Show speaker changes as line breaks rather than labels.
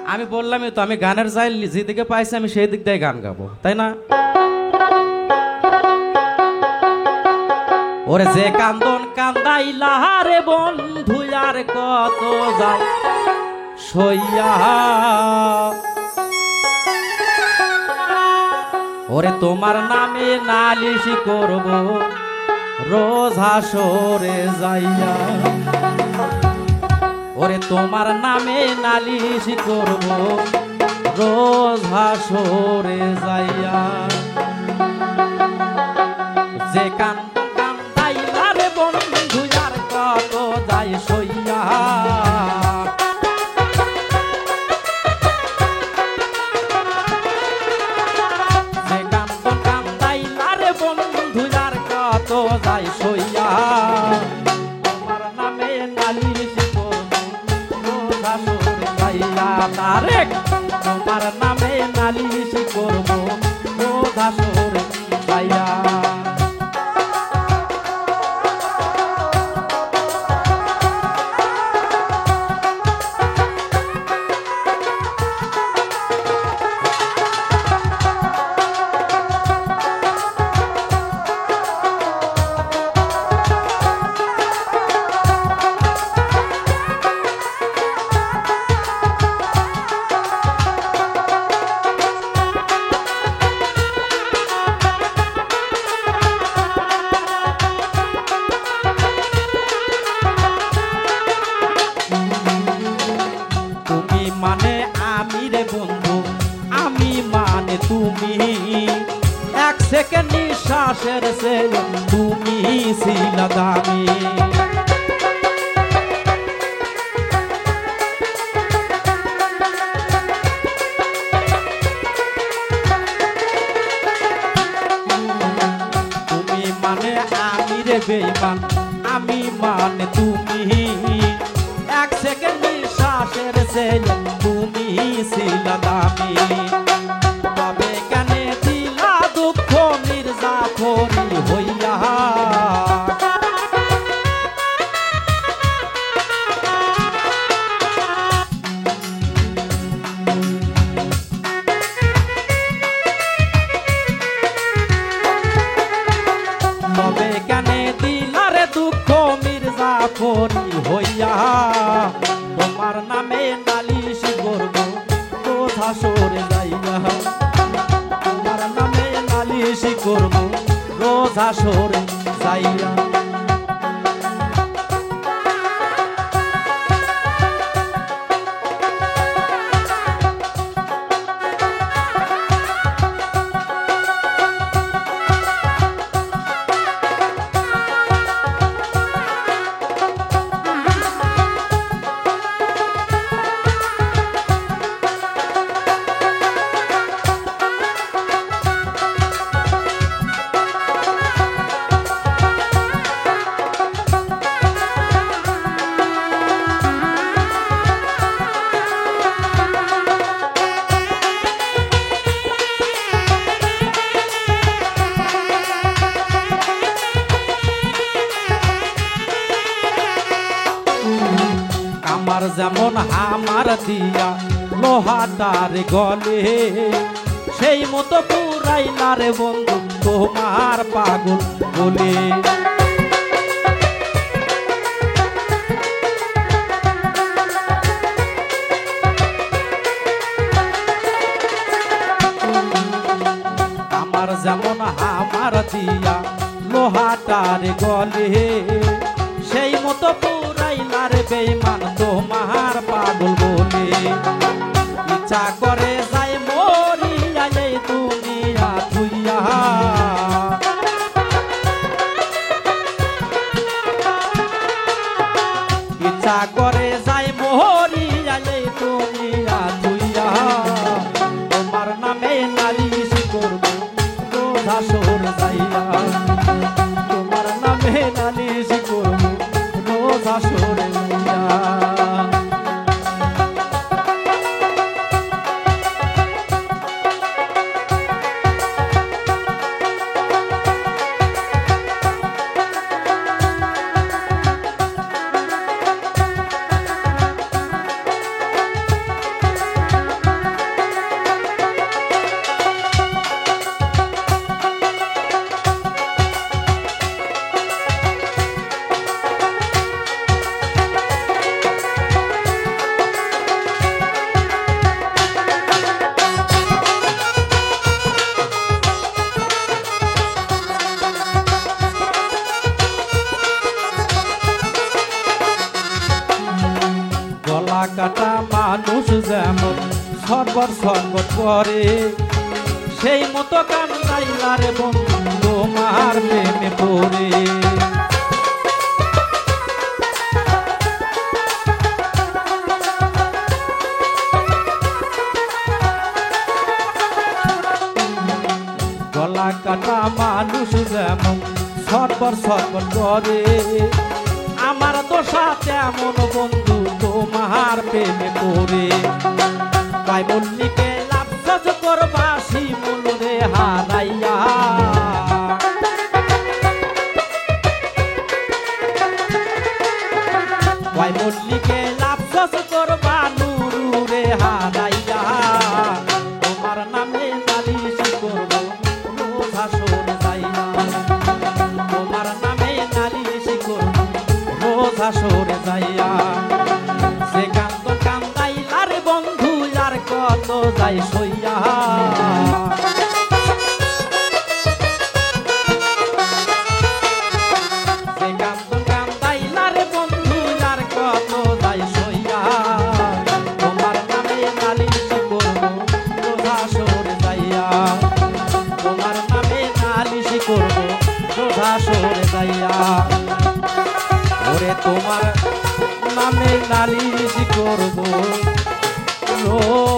আমি বললামই তো, আমি গানের চাইল যেদিকে পাইছি আমি সেই দিক দিয়ে গান গাবো, তাই না? ওরে যে কান্দন কান্দাইলা রে বন্ধু আর কত যায় সইয়া, ওরে তোমার নামে নালিশ করব রোজ হাসরে যাইয়া, ওরে তোমার নামে নালিশ করব রোজ হাসরে যাইয়া। যে কান্দন কান্দাইলা রে বন্ধু আর কত যায় সইয়া, যাই সইয়া, তোমার নামে নালিশ করব রোজ হাসরে যাইয়া। তারেক তোমার নামে নালিশ করব রোজ হাসরে যাইয়া। মানে আমি রে বন্ধু, আমি মানে তুমি, এক সেকেন্ড নিঃশ্বাসের সে তুমি ছিলা দামি। তুমি মানে আমি রে বেঈমান, আমি মানে তুমি, এক সেকেন্ড নিঃশ্বাসের সে তুমি ছিলা দামি। তবে কেন দিলা দুঃখ মির্জাফরি হইয়া, তবে কেন দিলা রে দুঃখ মির্জাফরি হইয়া, তোমার নামে নালিশ করব রোজ হাসরে যাইয়া, তোমার নামে নালিশ করব রোজ হাসরে যাইয়া। আমার যেমন হামার দিয়া লোহাটার গলে, সেই মতো পুরাইলা রে বন্ধু তোমার পাগল বলে। আমার যেমন হামার দিয়া লোহাটার গলে, সেই মতো পুরাইলা রে বেঈমান তোমার পাগল বলে। ইচ্ছা করে যাই মরিয়া এই দুনিয়া থুইয়া, ইচ্ছা করে যাই মরিয়া এই দুনিয়া থুইয়া, তোমার নামে নালিশ করব রোজ হাসরে যাইয়া, তোমার নামে নালিশ করব রোজ হাসরে যাইয়া। গলা কাটা মানুষ যেমন সরবর সরবর করে, সেই মতো কান্দাইলা রে বন্ধু তোমার প্রেমে পড়ে। গলা কাটা মানুষ যেমন সরবর সরবর করে, আমার দশা তেমন বন্ধু তোমার প্রেমে পড়ে। তাই মল্লিকে লাভ করবা শিমুল রে হারাইয়া, তাই মল্লিকে লাভ করবা নুরু রে হারাইয়া। তোমার নামে নালিশ করব রোজ হাসর যাইয়া, তোমার নামে নালিশ করব রোজ হাসর যাইয়া। সে কান্দ কান্দাইলা রে বন্ধু আর কত যাই সইয়া, সে কান্দ কান্দাইলা রে বন্ধু আর কত যাই সইয়া। তোমার নামে নালিশ করব রোজ হাসর যাইয়া, তোমার নামে নালিশ করব রোজ হাসর যাইয়া। ওরে তোমার নামে নালিশ করব রোজ